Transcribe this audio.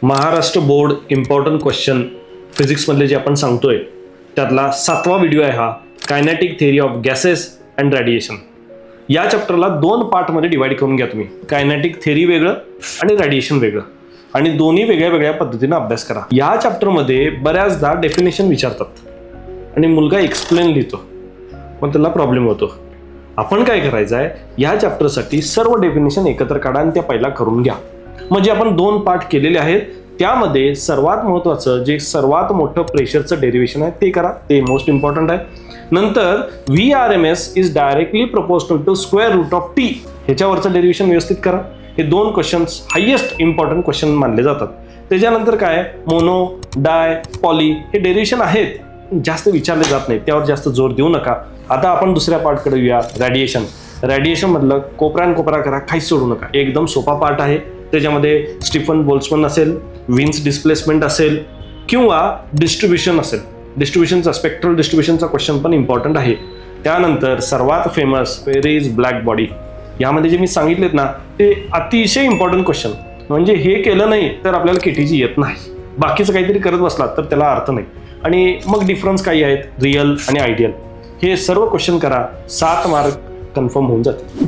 Maharashtra board important question फिजिक्समधले जे आपण सांगतोय त्यातला 7वा व्हिडिओ आहे हा, kinetic theory of gases and radiation. या चॅप्टरला 2 पार्टमध्ये डिवाइड करून घ्या तुम्ही. कायनेटिक थिअरी वेगळं आणि रेडिएशन वेगळं, आणि दोन्ही वेगळ्या वेगळ्या पद्धतीने अभ्यास करा. या चॅप्टरमध्ये बऱ्याचदा डेफिनेशन विचारतात आणि मुलगा एक्सप्लेन लिहितो, पण त्याला प्रॉब्लेम होतो. आपण काय करायचं आहे, या चॅप्टरसाठी सर्व डेफिनेशन एकत्र काढा आणि त्या पहिला करून घ्या. म्हणजे आपण 2 पार्ट केलेले आहेत. त्यामध्ये सर्वात महत्त्वाचं जे सर्वात मोठं प्रेशरचं डेरिव्हेशन आहे ते करा, ते मोस्ट इम्पॉर्टंट आहे. नंतर VRMS is directly proportional to square root of T, ह्याच्यावरचं डेरिव्हेशन व्यवस्थित करा. हे 2 क्वेश्चन्स हायेस्ट इम्पॉर्टंट क्वेश्चन मानले जातात. त्याच्यानंतर काय, मोनो, डाय, पॉली हे डेरिव्हेशन आहेत, जास्त विचारले जात नाही, त्यावर जास्त जोर देऊ नका. आता आपण दुसऱ्या पार्टकडे येऊया, रेडिएशन. रेडिएशन मधलं कोपरा करा, काहीच सोडू नका. एकदम सोपा पार्ट आहे. त्याच्यामध्ये स्टीफन बोल्ट्झमन असेल, विन्स डिस्प्लेसमेंट असेल किंवा डिस्ट्रीब्युशन असेल. डिस्ट्रीब्युशनचा स्पेक्ट्रल डिस्ट्रीब्युशनचा क्वेश्चन पण इम्पॉर्टंट आहे. त्यानंतर सर्वात फेमस फेरीज ब्लॅक बॉडी. यामध्ये जे मी सांगितलेत ना ते अतिशय इम्पॉर्टंट क्वेश्चन. म्हणजे हे केलं नाही तर आपल्याला केटीजी येत नाही. बाकीचं काहीतरी करत बसला तर त्याला अर्थ नाही. आणि मग डिफरन्स काही आहेत, रिअल आणि आयडियल. हे सर्व क्वेश्चन करा, 7 मार्क कन्फर्म होऊन जातील.